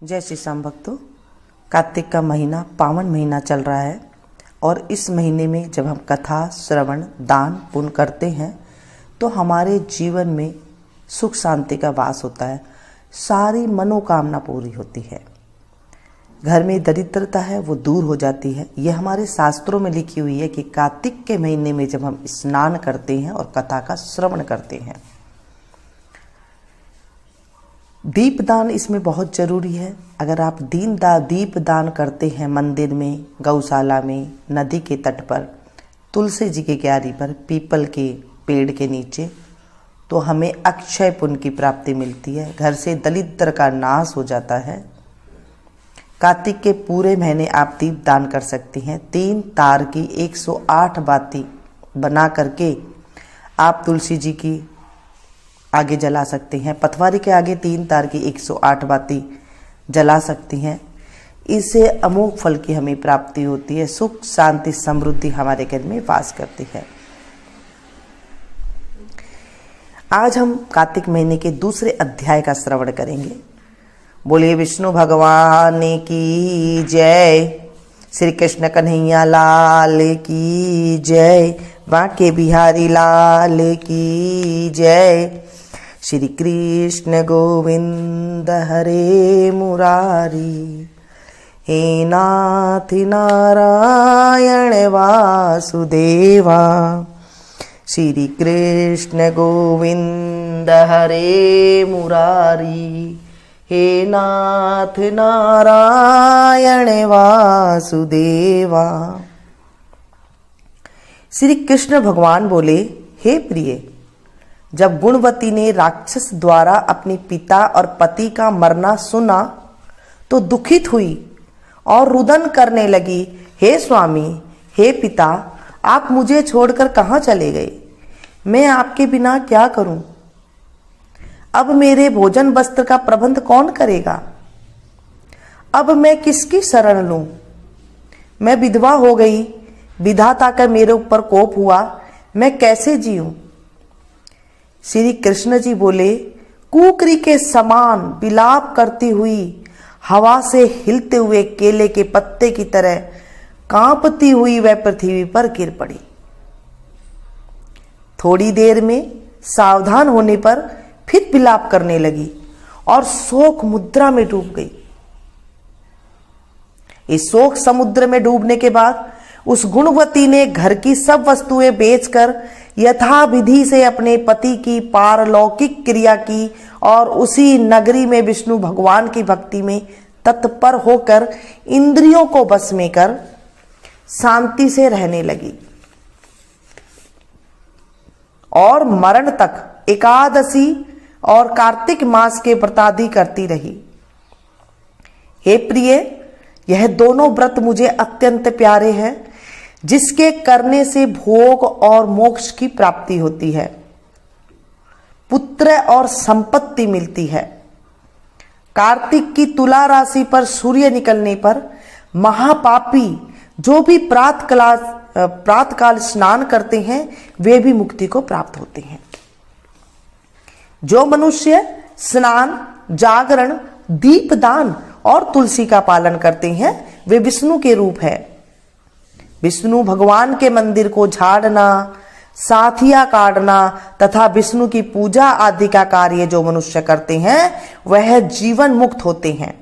जय श्री श्याम भक्तों, कार्तिक का महीना पावन महीना चल रहा है और इस महीने में जब हम कथा श्रवण दान पुण्य करते हैं तो हमारे जीवन में सुख शांति का वास होता है, सारी मनोकामना पूरी होती है, घर में दरिद्रता है वो दूर हो जाती है। यह हमारे शास्त्रों में लिखी हुई है कि कार्तिक के महीने में जब हम स्नान करते हैं और कथा का श्रवण करते हैं। दीपदान इसमें बहुत जरूरी है। अगर आप दीप दान करते हैं मंदिर में, गौशाला में, नदी के तट पर, तुलसी जी के क्यारी पर, पीपल के पेड़ के नीचे, तो हमें अक्षय पुण्य की प्राप्ति मिलती है, घर से दरिद्र का नाश हो जाता है। कार्तिक के पूरे महीने आप दीप दान कर सकती हैं। 3 तार की 108 बाती बना करके आप तुलसी जी की आगे जला सकते हैं। पथवारी के आगे 3 तार की 108 बाती जला सकती हैं। इससे अमोघ फल की हमें प्राप्ति होती है, सुख शांति समृद्धि हमारे घर में वास करती है। आज हम कार्तिक महीने के दूसरे अध्याय का श्रवण करेंगे। बोलिए विष्णु भगवान की जय, श्री कृष्ण कन्हैया लाल की जय, बांके बिहारी लाल की जय। श्री कृष्ण गोविंद हरे मुरारी, हे नाथ नारायण वासुदेवा। श्री कृष्ण गोविंद हरे मुरारी, हे नाथ नारायण वासुदेवा। श्री कृष्ण भगवान बोले, हे प्रिय, जब गुणवती ने राक्षस द्वारा अपने पिता और पति का मरना सुना तो दुखित हुई और रुदन करने लगी, हे स्वामी, हे पिता, आप मुझे छोड़कर कहाँ चले गए? मैं आपके बिना क्या करूं? अब मेरे भोजन वस्त्र का प्रबंध कौन करेगा? अब मैं किसकी शरण लूं? मैं विधवा हो गई, विधाता का मेरे ऊपर कोप हुआ, मैं कैसे जीऊं? श्री कृष्ण जी बोले, कुकरी के समान विलाप करती हुई, हवा से हिलते हुए केले के पत्ते की तरह कांपती हुई वह पृथ्वी पर गिर पड़ी। थोड़ी देर में सावधान होने पर फिर विलाप करने लगी और शोक मुद्रा में डूब गई। इस शोक समुद्र में डूबने के बाद उस गुणवती ने घर की सब वस्तुएं बेचकर यथाविधि से अपने पति की पारलौकिक क्रिया की और उसी नगरी में विष्णु भगवान की भक्ति में तत्पर होकर इंद्रियों को बस में कर शांति से रहने लगी और मरण तक एकादशी और कार्तिक मास के व्रतादि करती रही। हे प्रिय, यह दोनों व्रत मुझे अत्यंत प्यारे हैं, जिसके करने से भोग और मोक्ष की प्राप्ति होती है, पुत्र और संपत्ति मिलती है। कार्तिक की तुला राशि पर सूर्य निकलने पर महापापी जो भी प्रातःकाल स्नान करते हैं वे भी मुक्ति को प्राप्त होते हैं। जो मनुष्य स्नान, जागरण, दीपदान और तुलसी का पालन करते हैं वे विष्णु के रूप है। विष्णु भगवान के मंदिर को झाड़ना, साथिया काटना तथा विष्णु की पूजा आदि का कार्य जो मनुष्य करते हैं वह जीवन मुक्त होते हैं।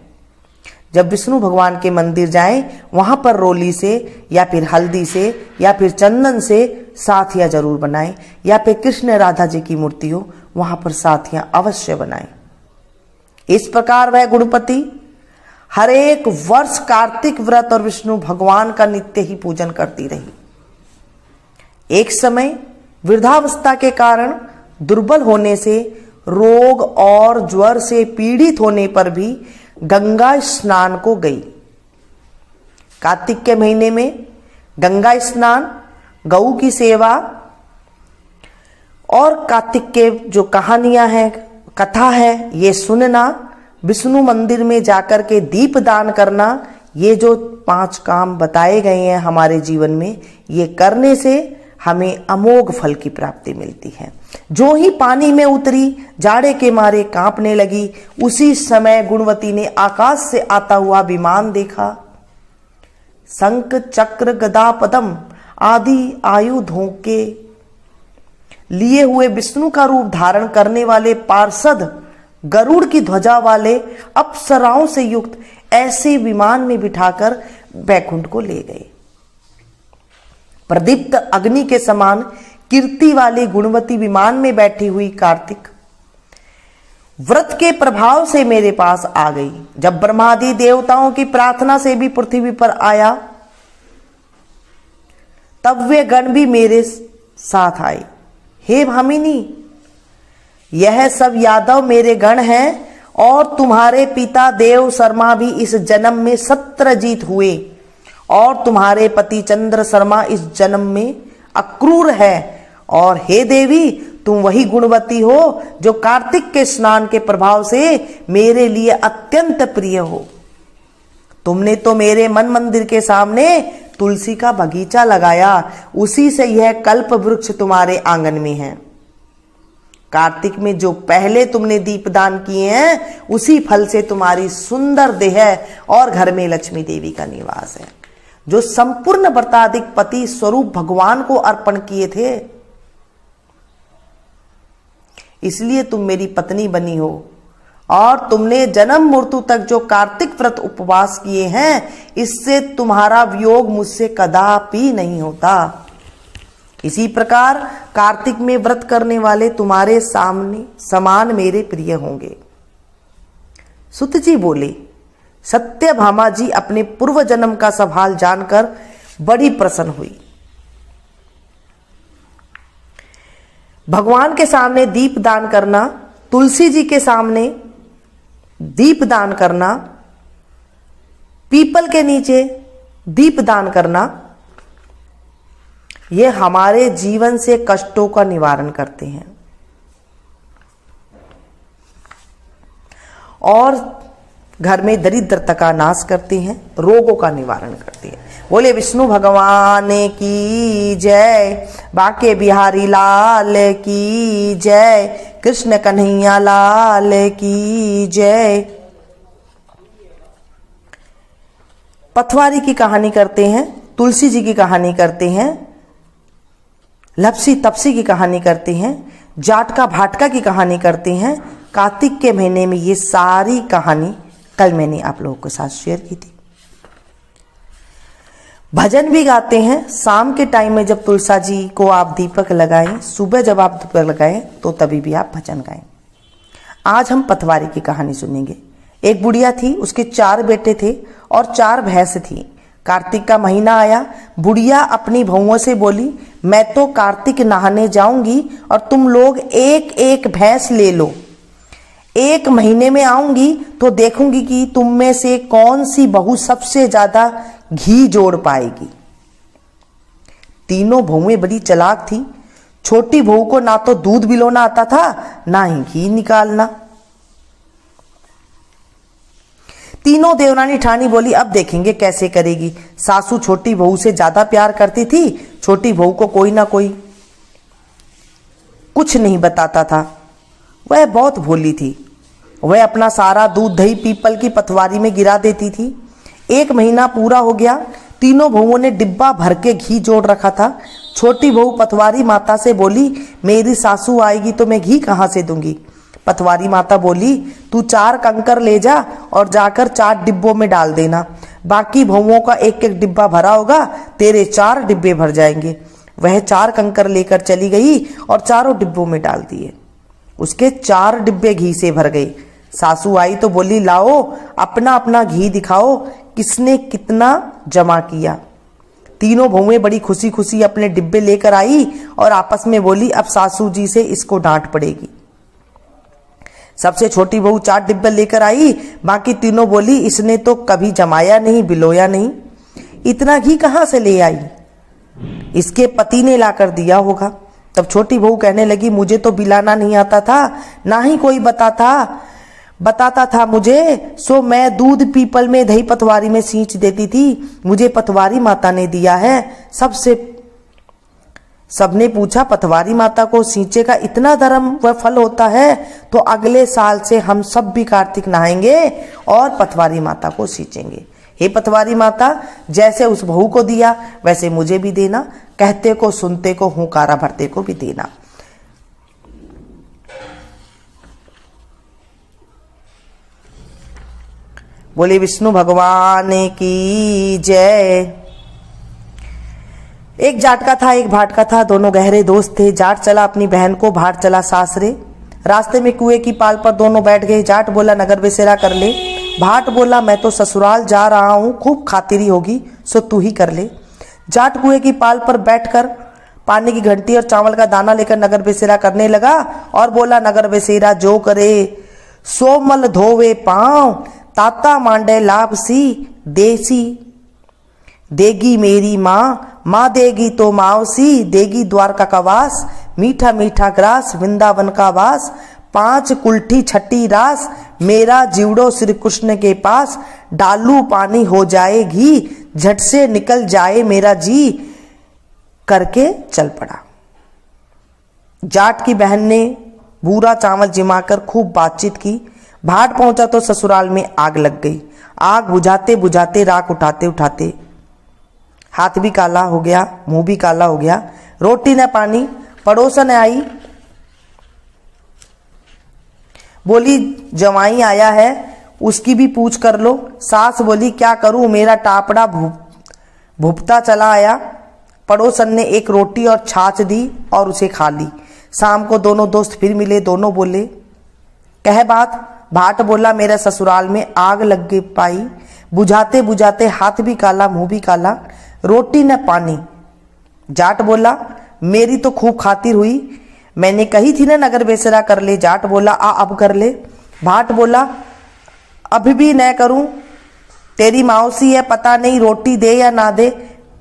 जब विष्णु भगवान के मंदिर जाएं, वहां पर रोली से या फिर हल्दी से या फिर चंदन से साथिया जरूर बनाएं, या फिर कृष्ण राधा जी की मूर्ति हो वहां पर साथिया अवश्य बनाएं। इस प्रकार वह गुणपति हर एक वर्ष कार्तिक व्रत और विष्णु भगवान का नित्य ही पूजन करती रही। एक समय वृद्धावस्था के कारण दुर्बल होने से, रोग और ज्वर से पीड़ित होने पर भी गंगा स्नान को गई। कार्तिक के महीने में गंगा स्नान, गऊ की सेवा और कार्तिक के जो कहानियां हैं, कथा है, ये सुनना, विष्णु मंदिर में जाकर के दीप दान करना, ये जो 5 काम बताए गए हैं हमारे जीवन में, ये करने से हमें अमोघ फल की प्राप्ति मिलती है। जो ही पानी में उतरी, जाड़े के मारे कांपने लगी। उसी समय गुणवती ने आकाश से आता हुआ विमान देखा। शंख चक्र गदा पद्म आदि आयुधों के लिए हुए विष्णु का रूप धारण करने वाले पार्षद गरुड़ की ध्वजा वाले अप्सराओं से युक्त ऐसे विमान में बिठाकर वैकुंठ को ले गए। प्रदीप्त अग्नि के समान कीर्ति वाले गुणवती विमान में बैठी हुई कार्तिक व्रत के प्रभाव से मेरे पास आ गई। जब ब्रह्मादि देवताओं की प्रार्थना से भी पृथ्वी पर आया, तब वे गण भी मेरे साथ आए। हे भामिनी, यह सब यादव मेरे गण हैं और तुम्हारे पिता देव शर्मा भी इस जन्म में सत्रजीत हुए और तुम्हारे पति चंद्र शर्मा इस जन्म में अक्रूर है। और हे देवी, तुम वही गुणवती हो जो कार्तिक के स्नान के प्रभाव से मेरे लिए अत्यंत प्रिय हो। तुमने तो मेरे मन मंदिर के सामने तुलसी का बगीचा लगाया, उसी से यह कल्प वृक्ष तुम्हारे आंगन में है। कार्तिक में जो पहले तुमने दीपदान किए हैं, उसी फल से तुम्हारी सुंदर देह और घर में लक्ष्मी देवी का निवास है, जो संपूर्ण व्रताधिक पति स्वरूप भगवान को अर्पण किए थे। इसलिए तुम मेरी पत्नी बनी हो और तुमने जन्म मृत्यु तक जो कार्तिक व्रत उपवास किए हैं, इससे तुम्हारा वियोग मुझसे कदापि नहीं होता। इसी प्रकार कार्तिक में व्रत करने वाले तुम्हारे सामने समान मेरे प्रिय होंगे। सुत जी बोले। सत्यभामा जी अपने पूर्व जन्म का सवाल जानकर बड़ी प्रसन्न हुई। भगवान के सामने दीप दान करना, तुलसी जी के सामने दीप दान करना, पीपल के नीचे दीप दान करना, यह हमारे जीवन से कष्टों का निवारण करते हैं और घर में दरिद्रता का नाश करते हैं, रोगों का निवारण करते हैं। बोले विष्णु भगवान की जय, बाके बिहारी लाल की जय, कृष्ण कन्हैया लाल की जय। पथवारी की कहानी करते हैं, तुलसी जी की कहानी करते हैं, लपसी तपसी की कहानी करते हैं, जाटका भाटका की कहानी करते हैं। कार्तिक के महीने में ये सारी कहानी कल मैंने आप लोगों के साथ शेयर की थी। भजन भी गाते हैं। शाम के टाइम में जब तुलसा जी को आप दीपक लगाएं, सुबह जब आप दीपक लगाएं, तो तभी भी आप भजन गाएं। आज हम पथवारी की कहानी सुनेंगे। एक बुढ़िया थी, उसके 4 बेटे थे और 4 भैंस थी। कार्तिक का महीना आया, बुढ़िया अपनी बहुओं से बोली, मैं तो कार्तिक नहाने जाऊंगी और तुम लोग एक एक भैंस ले लो। 1 महीने में आऊंगी तो देखूंगी कि तुम में से कौन सी बहू सबसे ज्यादा घी जोड़ पाएगी। तीनों बहुएं बड़ी चालाक थी। छोटी बहू को ना तो दूध बिलोना आता था, ना ही घी निकालना। तीनों देवरानी ठानी बोली, अब देखेंगे कैसे करेगी। सासू छोटी बहू से ज्यादा प्यार करती थी। छोटी बहू को कोई ना कोई कुछ नहीं बताता था। वह बहुत भोली थी। वह अपना सारा दूध दही पीपल की पथवारी में गिरा देती थी। 1 महीना पूरा हो गया। तीनों बहुओं ने डिब्बा भर के घी जोड़ रखा था। छोटी बहू पथवारी माता से बोली, मेरी सासू आएगी तो मैं घी कहाँ से दूंगी। पथवारी माता बोली, तू 4 कंकर ले जा और जाकर 4 डिब्बों में डाल देना। बाकी बहुओं का 1-1 डिब्बा भरा होगा, तेरे 4 डिब्बे भर जाएंगे। वह 4 कंकर लेकर चली गई और चारों डिब्बों में डाल दिए। उसके 4 डिब्बे घी से भर गए। सासू आई तो बोली, लाओ अपना अपना घी दिखाओ, किसने कितना जमा किया। तीनों बहुएं बड़ी खुशी खुशी अपने डिब्बे लेकर आई और आपस में बोली, अब सासू जी से इसको डांट पड़ेगी। सबसे छोटी बहू 4 डिब्बे लेकर आई। बाकी तीनों बोली, इसने तो कभी जमाया नहीं, बिलोया नहीं, इतना घी कहाँ से ले आई, इसके पति ने लाकर दिया होगा। तब छोटी बहू कहने लगी, मुझे तो बिलाना नहीं आता था, ना ही कोई बताता था मुझे, सो मैं दूध पीपल में दही पथवारी में सींच देती थी। मुझे पथवारी माता ने दिया है। सबने पूछा, पतवारी माता को सींचे का इतना धर्म व फल होता है तो अगले साल से हम सब भी कार्तिक नहाएंगे और पतवारी माता को सींचेंगे। हे पतवारी माता, जैसे उस बहू को दिया वैसे मुझे भी देना, कहते को सुनते को हुंकारा भरते को भी देना। बोले विष्णु भगवान की जय। एक जाट का था, एक भाट का था, दोनों गहरे दोस्त थे। जाट चला अपनी बहन को, भाट चला सासरे। रास्ते में कुएं की पाल पर दोनों बैठ गए। जाट बोला नगर बसेरा कर ले। भाट बोला मैं तो ससुराल जा रहा हूं, खूब खातिरी होगी सो तू ही कर ले। जाट कुएं की पाल पर बैठकर पानी की घंटी और चावल का दाना लेकर नगर बसेरा करने लगा और बोला नगर बसेरा जो करे सो मल धोवे पांव, ताता मांडे लाभ सी देसी देगी मेरी माँ, माँ देगी तो मावसी, देगी द्वारका का वास, मीठा मीठा ग्रास वृंदावन का वास, 5 कुल्ठी छठी रास, मेरा जीवड़ो श्री कृष्ण के पास, डालू पानी हो जाए घी, झट से निकल जाए मेरा जी, करके चल पड़ा। जाट की बहन ने बूरा चावल जिमाकर खूब बातचीत की। भाट पहुंचा तो ससुराल में आग लग गई। आग बुझाते बुझाते, राख उठाते उठाते हाथ भी काला हो गया, मुंह भी काला हो गया। रोटी न पानी। पड़ोसन आई, बोली जवाई आया है उसकी भी पूछ कर लो। सास बोली क्या करूं, मेरा टापड़ा भुपता चला आया। पड़ोसन ने एक रोटी और छाछ दी और उसे खा ली। शाम को दोनों दोस्त फिर मिले। दोनों बोले कह बात। भाट बोला मेरे ससुराल में आग लग गई पाई, बुझाते बुझाते हाथ भी काला मुंह भी काला, रोटी न पानी। जाट बोला मेरी तो खूब खातिर हुई, मैंने कही थी ना नगर बसेरा कर ले। जाट बोला आ अब कर ले। भाट बोला अभी भी न करूं, तेरी मौसी है पता नहीं रोटी दे या ना दे,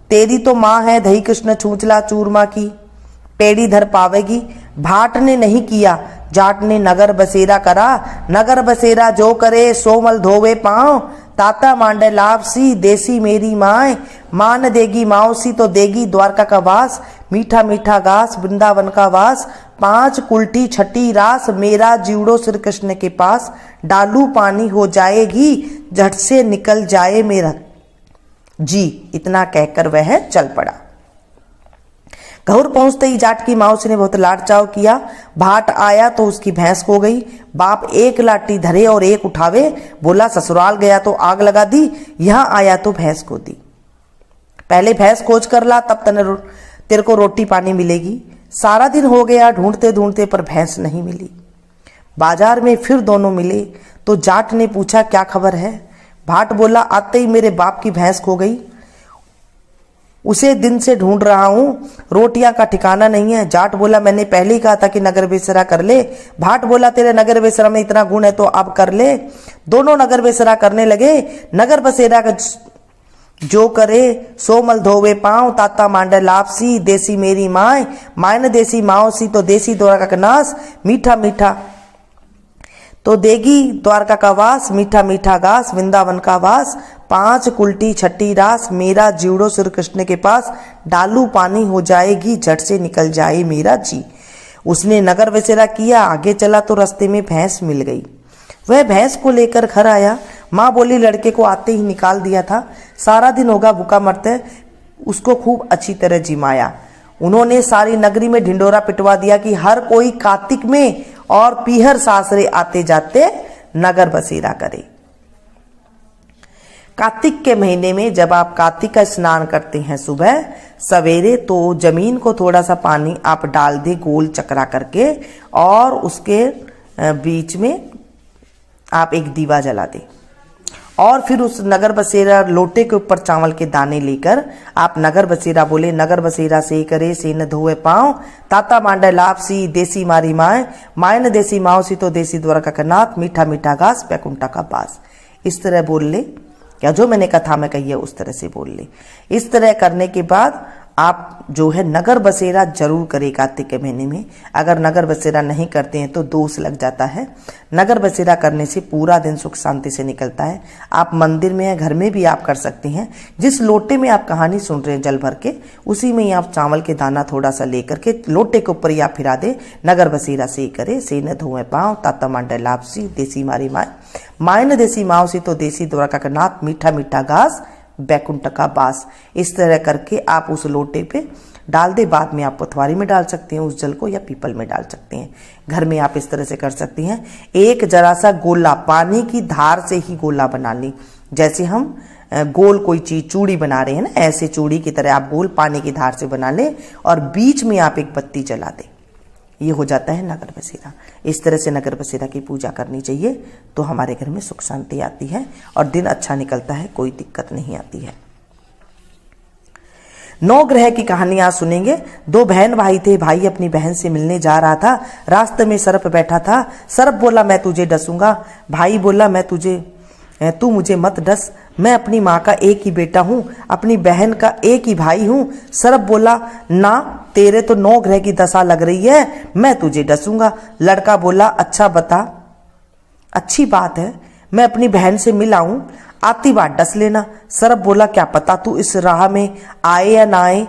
तेरी तो माँ है दही कृष्ण छूचला चूरमा की, पेड़ी धर पावेगी। भाट ने नहीं किया, जाट ने नगर बसेरा करा। नगर बसेरा जो करे सोमल धोवे पांव, ताता मांडे लाभ सी देसी मेरी माए, मान देगी माओसी तो देगी द्वारका का वास, मीठा मीठा घास वृंदावन का वास, 5 कुल्टी छठी रास, मेरा जीवड़ो श्री कृष्ण के पास, डालू पानी हो जाएगी झट से निकल जाए मेरा जी। इतना कहकर वह चल पड़ा। घर पहुंचते ही जाट की मौसी ने बहुत लाड चाव किया। भाट आया तो उसकी भैंस खो गई। बाप एक लाठी धरे और एक उठावे, बोला ससुराल गया तो आग लगा दी, यहां आया तो भैंस खो दी। पहले भैंस खोज कर ला तब तेरे को रोटी पानी मिलेगी। सारा दिन हो गया ढूंढते ढूंढते पर भैंस नहीं मिली। बाजार में फिर दोनों मिले तो जाट ने पूछा क्या खबर है। भाट बोला आते ही मेरे बाप की भैंस खो गई, उसे दिन से ढूंढ रहा हूं, रोटियां का ठिकाना नहीं है। जाट बोला मैंने पहले ही कहा था कि नगर बसेरा कर ले। भाट बोला तेरे नगर बसेरा में इतना गुण है तो अब कर ले। दोनों नगर बसेरा करने लगे। नगर बसेरा का जो करे सो मल धोवे पांव, ताता मांडे लापसी, देसी मेरी माए, मायने देसी माओसी तो देसी द्वारका का नास, मीठा मीठा तो देगी द्वारका का वास, मीठा मीठा घास वृंदावन का वास, 5 कुल्टी छठी रास, मेरा जीवड़ो श्री कृष्ण के पास, डालू पानी हो जाएगी झट से निकल जाए मेरा जी। उसने नगर बसेरा किया। आगे चला तो रास्ते में भैंस मिल गई। वह भैंस को लेकर घर आया। माँ बोली लड़के को आते ही निकाल दिया था, सारा दिन होगा भूखा मरते, उसको खूब अच्छी तरह जिमाया। उन्होंने सारी नगरी में ढिंडोरा पिटवा दिया कि हर कोई कार्तिक में और पीहर सासरे आते जाते नगर बसेरा करे। कार्तिक के महीने में जब आप कार्तिक का स्नान करते हैं सुबह सवेरे, तो जमीन को थोड़ा सा पानी आप डाल दे गोल चक्रा करके, और उसके बीच में आप एक दीवा जला दे, और फिर उस नगर बसेरा लोटे के ऊपर चावल के दाने लेकर आप नगर बसेरा बोले, नगर बसेरा से करे से न धोए पांव, ताता मांडे लापसी देसी मारी माए, माए न देसी माओसी तो देसी द्वारका का नाथ, मीठा मीठा घास बैकुंठा का पास। इस तरह बोल ले, या जो मैंने कथा में कही है उस तरह से बोल ले। इस तरह करने के बाद आप जो है नगर बसेरा जरूर करें कार्तिक के महीने में। अगर नगर बसेरा नहीं करते हैं तो दोष लग जाता है। नगर बसेरा करने से पूरा दिन सुख शांति से निकलता है। आप मंदिर में या घर में भी आप कर सकते हैं। जिस लोटे में आप कहानी सुन रहे हैं जल भर के, उसी में ही आप चावल के दाना थोड़ा सा लेकर के लोटे के ऊपर ही आप फिरा दे। नगर बसेरा से करे, से न धोए पाँव ताता मांडे लापसी, देसी मारी माए माए न देसी माओ से तो देसी द्वारका का नाथ, मीठा मीठा घास बैकुंठ का बास। इस तरह करके आप उस लोटे पे डाल दे। बाद में आप पथवारी में डाल सकते हैं उस जल को, या पीपल में डाल सकते हैं। घर में आप इस तरह से कर सकती हैं। एक जरा सा गोला पानी की धार से ही गोला बना ली। जैसे हम गोल कोई चीज चूड़ी बना रहे हैं ना, ऐसे चूड़ी की तरह आप गोल पानी की धार से बना ले और बीच में आप एक बत्ती जला दे। ये हो जाता है नगर बसेरा। इस तरह से नगर बसेरा की पूजा करनी चाहिए तो हमारे घर में सुख शांति आती है और दिन अच्छा निकलता है, कोई दिक्कत नहीं आती है। 9 ग्रह की कहानी आज सुनेंगे। 2 बहन भाई थे। भाई अपनी बहन से मिलने जा रहा था। रास्ते में सर्प बैठा था। सर्प बोला मैं तुझे डसूंगा। भाई बोला तू मुझे मत डस, मैं अपनी माँ का एक ही बेटा हूँ, अपनी बहन का एक ही भाई हूँ। सर्प बोला ना, तेरे तो 9 ग्रह की दशा लग रही है, मैं तुझे डसूंगा। लड़का बोला अच्छा बता। अच्छी बात है, मैं अपनी बहन से मिल आऊं, आती बात डस लेना। सर्प बोला क्या पता तू इस राह में आए या ना आए,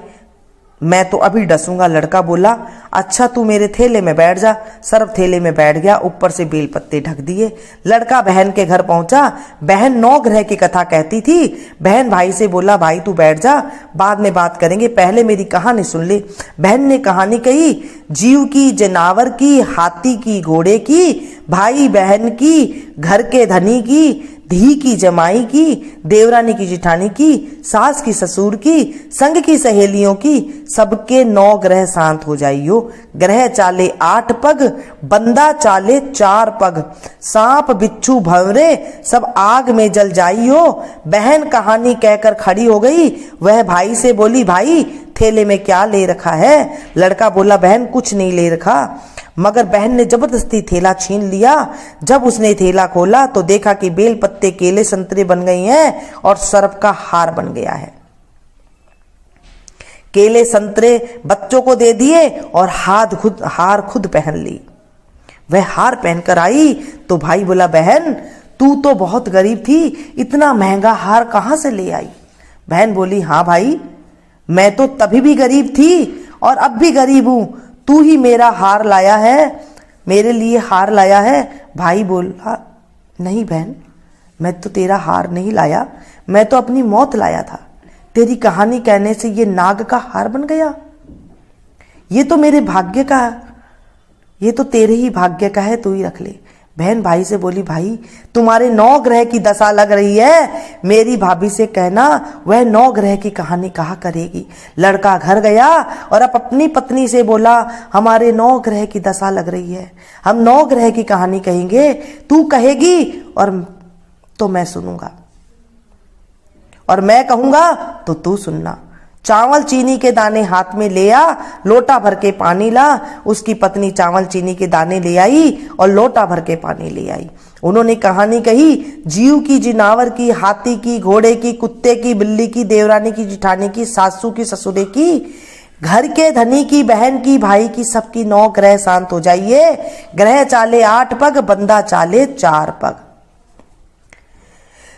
मैं तो अभी डसूंगा। लड़का बोला अच्छा तू मेरे थैले में बैठ जा। सर्प थैले में बैठ गया, ऊपर से बेल पत्ते ढक दिए। लड़का बहन के घर पहुंचा। बहन 9 ग्रह की कथा कहती थी। बहन भाई से बोला भाई तू बैठ जा, बाद में बात करेंगे, पहले मेरी कहानी सुन ले। बहन ने कहानी कही, जीव की, जनावर की, हाथी की, घोड़े की, भाई बहन की, घर के धनी की, धी की जमाई की, देवरानी की जिठानी की, सास की ससुर की, संग की सहेलियों की, सबके 9 ग्रह शांत हो जाइयो। ग्रह चाले 8 पग, बंदा चाले 4 पग, सांप बिच्छू भंवरे सब आग में जल जाइयो। बहन कहानी कहकर खड़ी हो गई। वह भाई से बोली भाई थैले में क्या ले रखा है। लड़का बोला बहन कुछ नहीं ले रखा, मगर बहन ने जबरदस्ती थैला छीन लिया। जब उसने थैला खोला तो देखा कि बेल पत्ते, केले, संतरे बन गई हैं और सर्प का हार बन गया है। केले संतरे बच्चों को दे दिए और हार खुद पहन ली। वह हार पहनकर आई तो भाई बोला बहन तू तो बहुत गरीब थी, इतना महंगा हार कहां से ले आई। बहन बोली हाँ भाई, मैं तो तभी भी गरीब थी और अब भी गरीब हूं, तू ही मेरा हार लाया है, मेरे लिए हार लाया है। भाई बोला नहीं बहन, मैं तो तेरा हार नहीं लाया, मैं तो अपनी मौत लाया था। तेरी कहानी कहने से ये नाग का हार बन गया, ये तो मेरे भाग्य का, ये तो तेरे ही भाग्य का है, तू ही रख ले। बहन भाई से बोली भाई तुम्हारे 9 ग्रह की दशा लग रही है, मेरी भाभी से कहना वह 9 ग्रह की कहानी कहा करेगी। लड़का घर गया और अब अपनी पत्नी से बोला हमारे 9 ग्रह की दशा लग रही है, हम 9 ग्रह की कहानी कहेंगे, तू कहेगी और तो मैं सुनूंगा, और मैं कहूंगा तो तू सुनना। चावल चीनी के दाने हाथ में ले आ, लोटा भर के पानी ला। उसकी पत्नी चावल चीनी के दाने ले आई और लोटा भर के पानी ले आई। उन्होंने कहानी कही, जीव की, जिनावर की, हाथी की, घोड़े की, कुत्ते की, बिल्ली की, देवरानी की, जिठानी की, सासू की, ससुरे की, घर के धनी की, बहन की, भाई की, सबकी 9 ग्रह शांत हो जाइए। ग्रह चाले 8 पग, बंदा चाले 4 पग,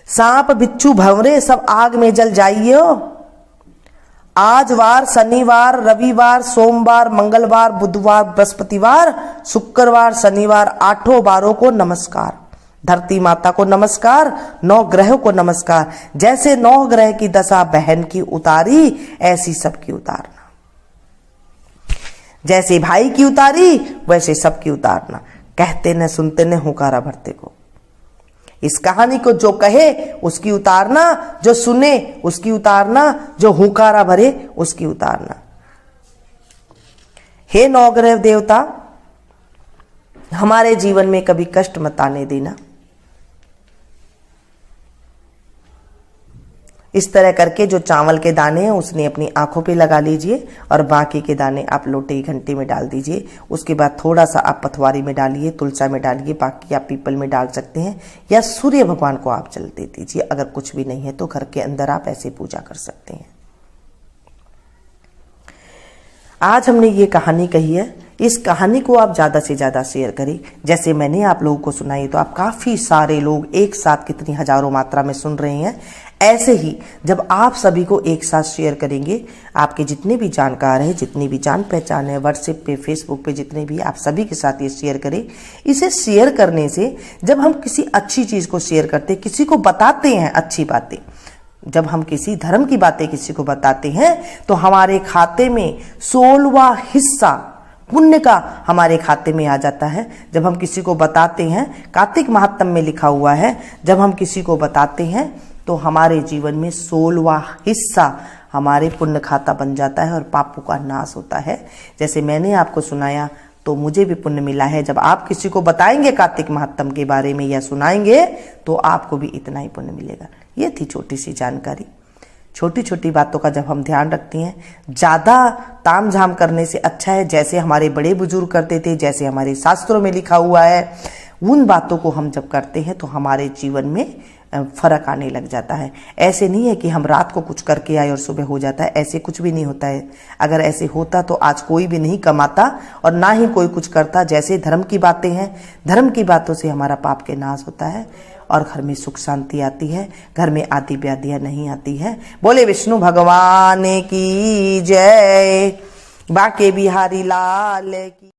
सांप बिच्छू भंवरे सब आग में जल जाइयो। आज वार, शनिवार, रविवार, सोमवार, मंगलवार, बुधवार, बृहस्पतिवार, शुक्रवार, शनिवार, 8 बारों को नमस्कार। धरती माता को नमस्कार, 9 ग्रहों को नमस्कार। जैसे 9 ग्रह की दशा बहन की उतारी, ऐसी सबकी उतारना। जैसे भाई की उतारी वैसे सबकी उतारना। कहते न सुनते न हुकारा भरते को। इस कहानी को जो कहे उसकी उतारना, जो सुने उसकी उतारना, जो हुंकारा भरे उसकी उतारना। हे 9 ग्रह देवता, हमारे जीवन में कभी कष्ट मत आने देना। इस तरह करके जो चावल के दाने हैं उसने अपनी आंखों पे लगा लीजिए और बाकी के दाने आप लोटे की घंटी में डाल दीजिए। उसके बाद थोड़ा सा आप पथवारी में डालिए, तुलसा में डालिए, बाकी आप पीपल में डाल सकते हैं या सूर्य भगवान को आप जल दे दीजिए। अगर कुछ भी नहीं है तो घर के अंदर आप ऐसे पूजा कर सकते हैं। आज हमने ये कहानी कही है, इस कहानी को आप ज़्यादा से ज़्यादा शेयर करें। जैसे मैंने आप लोगों को सुनाई तो आप काफ़ी सारे लोग एक साथ कितनी हजारों मात्रा में सुन रहे हैं। ऐसे ही जब आप सभी को एक साथ शेयर करेंगे, आपके जितने भी जानकार हैं, जितनी भी जान पहचान है, व्हाट्सएप पे, फेसबुक पे जितने भी, आप सभी के साथ ये शेयर करें। इसे शेयर करने से जब हम किसी अच्छी चीज़ को शेयर करते, किसी को बताते हैं अच्छी बातें, जब हम किसी धर्म की बातें किसी को बताते हैं तो हमारे खाते में 16वां हिस्सा पुण्य का हमारे खाते में आ जाता है। जब हम किसी को बताते हैं, कार्तिक महात्म में लिखा हुआ है, जब हम किसी को बताते हैं तो हमारे जीवन में 16वां हिस्सा हमारे पुण्य खाता बन जाता है और पापों का नाश होता है। जैसे मैंने आपको सुनाया तो मुझे भी पुण्य मिला है। जब आप किसी को बताएंगे कार्तिक महात्म के बारे में या सुनाएंगे तो आपको भी इतना ही पुण्य मिलेगा। ये थी छोटी सी जानकारी। छोटी छोटी बातों का जब हम ध्यान रखते हैं, ज़्यादा ताम झाम करने से अच्छा है जैसे हमारे बड़े बुजुर्ग करते थे, जैसे हमारे शास्त्रों में लिखा हुआ है, उन बातों को हम जब करते हैं तो हमारे जीवन में फर्क आने लग जाता है। ऐसे नहीं है कि हम रात को कुछ करके आए और सुबह हो जाता है, ऐसे कुछ भी नहीं होता है। अगर ऐसे होता तो आज कोई भी नहीं कमाता और ना ही कोई कुछ करता। जैसे धर्म की बातें हैं, धर्म की बातों से हमारा पाप के नाश होता है और घर में सुख शांति आती है, घर में आदि व्याधियां नहीं आती है। बोले विष्णु भगवान की जय, बाके बिहारी लाल की।